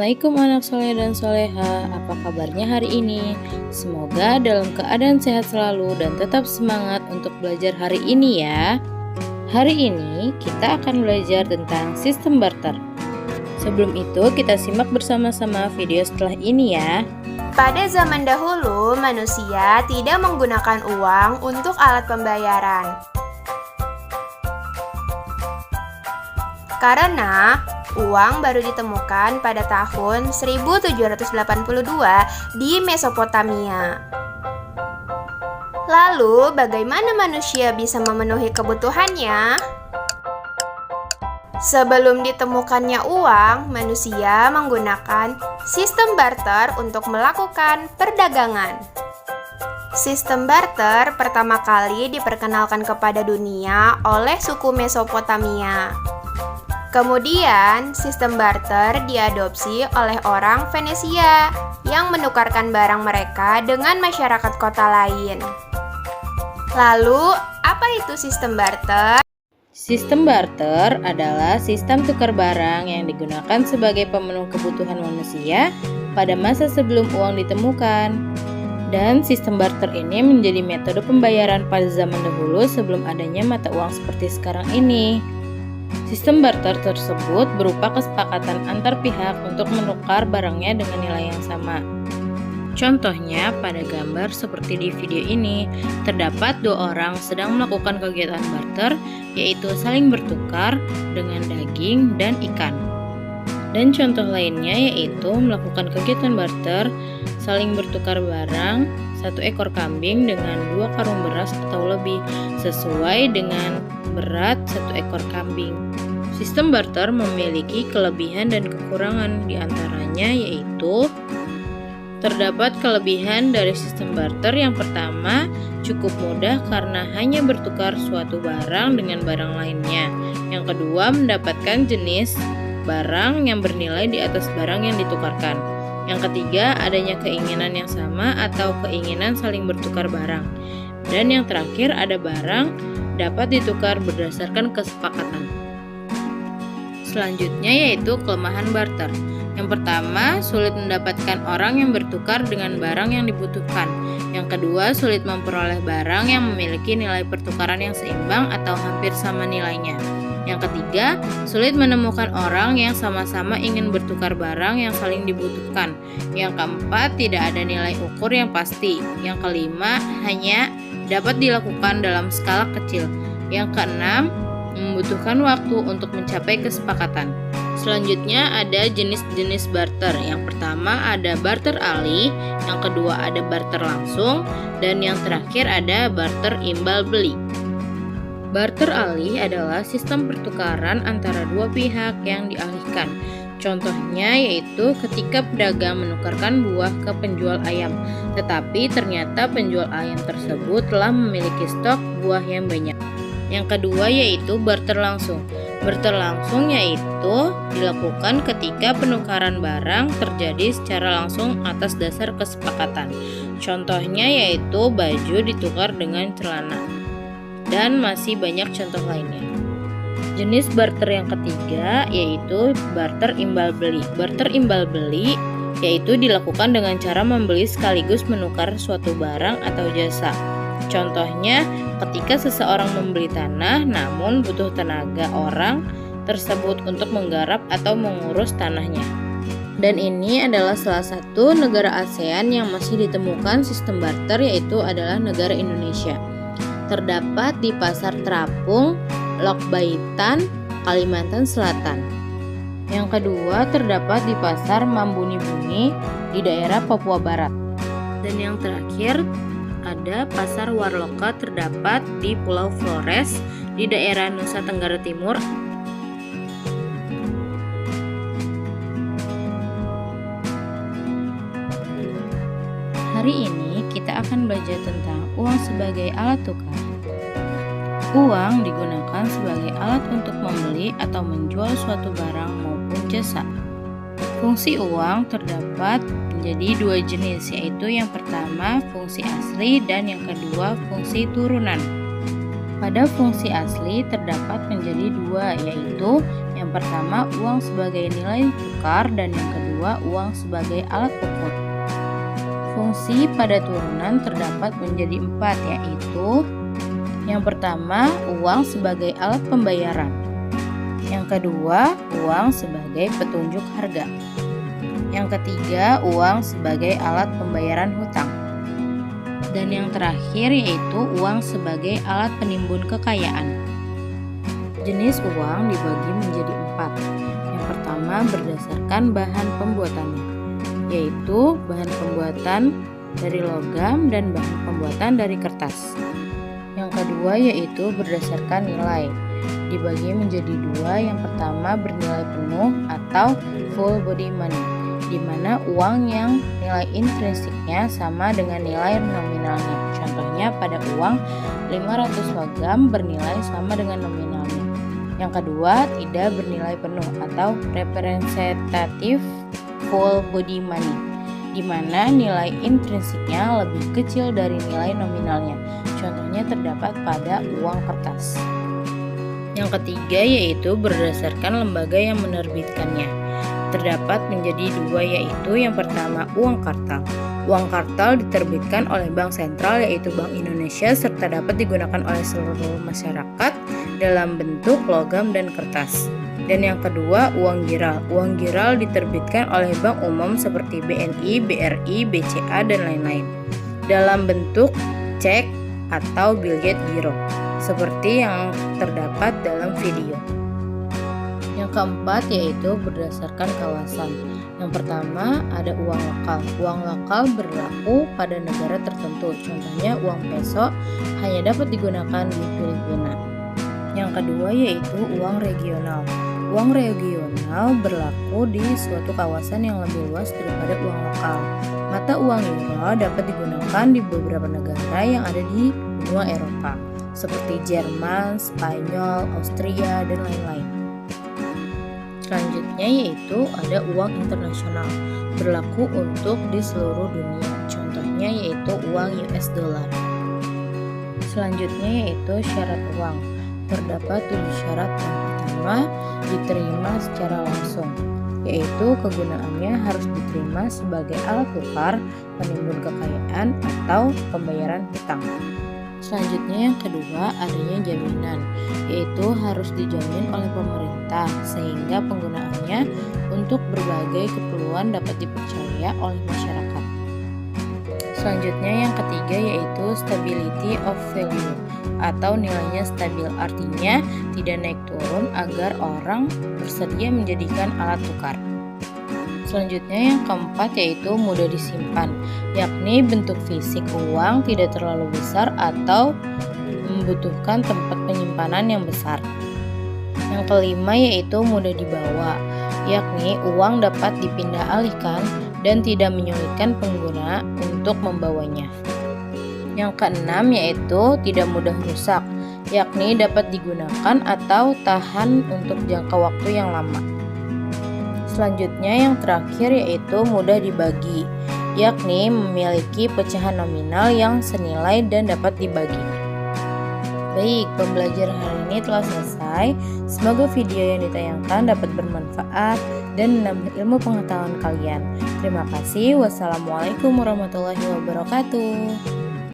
Assalamualaikum anak soleh dan soleha, apa kabarnya hari ini? Semoga dalam keadaan sehat selalu dan tetap semangat untuk belajar hari ini ya. Hari ini kita akan belajar tentang sistem barter. Sebelum itu kita simak bersama-sama video setelah ini ya. Pada zaman dahulu, manusia tidak menggunakan uang untuk alat pembayaran. Karena uang baru ditemukan pada tahun 1782 di Mesopotamia. Lalu, bagaimana manusia bisa memenuhi kebutuhannya? Sebelum ditemukannya uang, manusia menggunakan sistem barter untuk melakukan perdagangan. Sistem barter pertama kali diperkenalkan kepada dunia oleh suku Mesopotamia. Kemudian, sistem barter diadopsi oleh orang Venesia yang menukarkan barang mereka dengan masyarakat kota lain. Lalu, apa itu sistem barter? Sistem barter adalah sistem tukar barang yang digunakan sebagai pemenuh kebutuhan manusia pada masa sebelum uang ditemukan. Dan sistem barter ini menjadi metode pembayaran pada zaman dahulu sebelum adanya mata uang seperti sekarang ini. Sistem barter tersebut berupa kesepakatan antar pihak untuk menukar barangnya dengan nilai yang sama. Contohnya pada gambar seperti di video ini, terdapat dua orang sedang melakukan kegiatan barter, yaitu saling bertukar dengan daging dan ikan. Dan contoh lainnya yaitu melakukan kegiatan barter, saling bertukar barang, 1 ekor kambing dengan 2 karung beras atau lebih, sesuai dengan berat 1 ekor kambing. Sistem barter memiliki kelebihan dan kekurangan, diantaranya yaitu terdapat kelebihan dari sistem barter. Yang pertama, cukup mudah karena hanya bertukar suatu barang dengan barang lainnya. Yang kedua, mendapatkan jenis barang yang bernilai di atas barang yang ditukarkan. Yang ketiga, adanya keinginan yang sama atau keinginan saling bertukar barang. Dan yang terakhir, ada barang dapat ditukar berdasarkan kesepakatan. Selanjutnya yaitu kelemahan barter. Yang pertama, sulit mendapatkan orang yang bertukar dengan barang yang dibutuhkan. Yang kedua, sulit memperoleh barang yang memiliki nilai pertukaran yang seimbang atau hampir sama nilainya. Yang ketiga, sulit menemukan orang yang sama-sama ingin bertukar barang yang saling dibutuhkan. Yang keempat, tidak ada nilai ukur yang pasti. Yang kelima, hanya dapat dilakukan dalam skala kecil. Yang keenam, membutuhkan waktu untuk mencapai kesepakatan. Selanjutnya ada jenis-jenis barter. Yang pertama ada barter alih, yang kedua ada barter langsung, dan yang terakhir ada barter imbal beli. Barter alih adalah sistem pertukaran antara dua pihak yang dialihkan. Contohnya yaitu ketika pedagang menukarkan buah ke penjual ayam, tetapi ternyata penjual ayam tersebut telah memiliki stok buah yang banyak. Yang kedua yaitu barter langsung. Barter langsung yaitu dilakukan ketika penukaran barang terjadi secara langsung atas dasar kesepakatan. Contohnya yaitu baju ditukar dengan celana. Dan masih banyak contoh lainnya. Jenis barter yang ketiga yaitu barter imbal beli. Barter imbal beli yaitu dilakukan dengan cara membeli sekaligus menukar suatu barang atau jasa. Contohnya, ketika seseorang membeli tanah namun butuh tenaga orang tersebut untuk menggarap atau mengurus tanahnya. Dan ini adalah salah satu negara ASEAN yang masih ditemukan sistem barter, yaitu adalah negara Indonesia. Terdapat di Pasar Terapung, Lok Baitan, Kalimantan Selatan. Yang kedua terdapat di Pasar Mambuni-Buni di daerah Papua Barat. Dan yang terakhir ada Pasar Warloka terdapat di Pulau Flores di daerah Nusa Tenggara Timur. Hari ini kita akan belajar tentang uang sebagai alat tukar. Uang digunakan sebagai alat untuk membeli atau menjual suatu barang maupun jasa. Fungsi uang terdapat menjadi dua jenis, yaitu yang pertama fungsi asli dan yang kedua fungsi turunan. Pada fungsi asli terdapat menjadi dua, yaitu yang pertama uang sebagai nilai tukar dan yang kedua kedua uang sebagai alat ukur. Fungsi pada turunan terdapat menjadi 4, yaitu yang pertama uang sebagai alat pembayaran, yang kedua uang sebagai petunjuk harga, yang ketiga uang sebagai alat pembayaran hutang, dan yang terakhir yaitu uang sebagai alat penimbun kekayaan. Jenis uang dibagi menjadi 4. Yang pertama berdasarkan bahan pembuatannya, yaitu bahan pembuatan dari logam dan bahan pembuatan dari kertas. Yang kedua yaitu berdasarkan nilai, dibagi menjadi 2. Yang pertama bernilai penuh atau full body money, di mana uang yang nilai intrinsiknya sama dengan nilai nominalnya. Contohnya pada uang 500 logam bernilai sama dengan nominalnya. Yang kedua tidak bernilai penuh atau representative full body money, di mana nilai intrinsiknya lebih kecil dari nilai nominalnya. Contohnya terdapat pada uang kertas. Yang ketiga yaitu berdasarkan lembaga yang menerbitkannya. Terdapat menjadi 2, yaitu yang pertama uang kartal. Uang kartal diterbitkan oleh Bank Sentral yaitu Bank Indonesia serta dapat digunakan oleh seluruh masyarakat dalam bentuk logam dan kertas. Dan yang kedua uang giral. Uang giral diterbitkan oleh bank umum seperti BNI, BRI, BCA dan lain-lain dalam bentuk cek atau biljet giro seperti yang terdapat dalam video. Yang keempat yaitu berdasarkan kawasan. Yang pertama ada uang lokal. Uang lokal berlaku pada negara tertentu. Contohnya uang peso hanya dapat digunakan di Filipina. Yang kedua yaitu uang regional. Uang regional berlaku di suatu kawasan yang lebih luas daripada uang lokal. Mata uang euro dapat digunakan di beberapa negara yang ada di benua Eropa, seperti Jerman, Spanyol, Austria, dan lain-lain. Selanjutnya yaitu ada uang internasional, berlaku untuk di seluruh dunia. Contohnya yaitu uang US dollar. Selanjutnya yaitu syarat uang. Terdapat 7 syarat. Yang pertama, diterima secara langsung, yaitu kegunaannya harus diterima sebagai alat tukar, penimbun kekayaan, atau pembayaran hutang. Selanjutnya yang kedua, adanya jaminan, yaitu harus dijamin oleh pemerintah sehingga penggunaannya untuk berbagai keperluan dapat dipercaya oleh masyarakat. Selanjutnya yang ketiga yaitu stability of value atau nilainya stabil, artinya tidak naik turun agar orang bersedia menjadikan alat tukar. Selanjutnya yang keempat yaitu mudah disimpan, yakni bentuk fisik uang tidak terlalu besar atau membutuhkan tempat penyimpanan yang besar. Yang kelima yaitu mudah dibawa, yakni uang dapat dipindah alihkan dan tidak menyulitkan pengguna untuk membawanya. Yang keenam yaitu tidak mudah rusak, yakni dapat digunakan atau tahan untuk jangka waktu yang lama. Selanjutnya yang terakhir yaitu mudah dibagi, yakni memiliki pecahan nominal yang senilai dan dapat dibagi. Baik, pembelajaran hari ini telah selesai. Semoga video yang ditayangkan dapat bermanfaat dan menambah ilmu pengetahuan kalian. Terima kasih. Wassalamualaikum warahmatullahi wabarakatuh.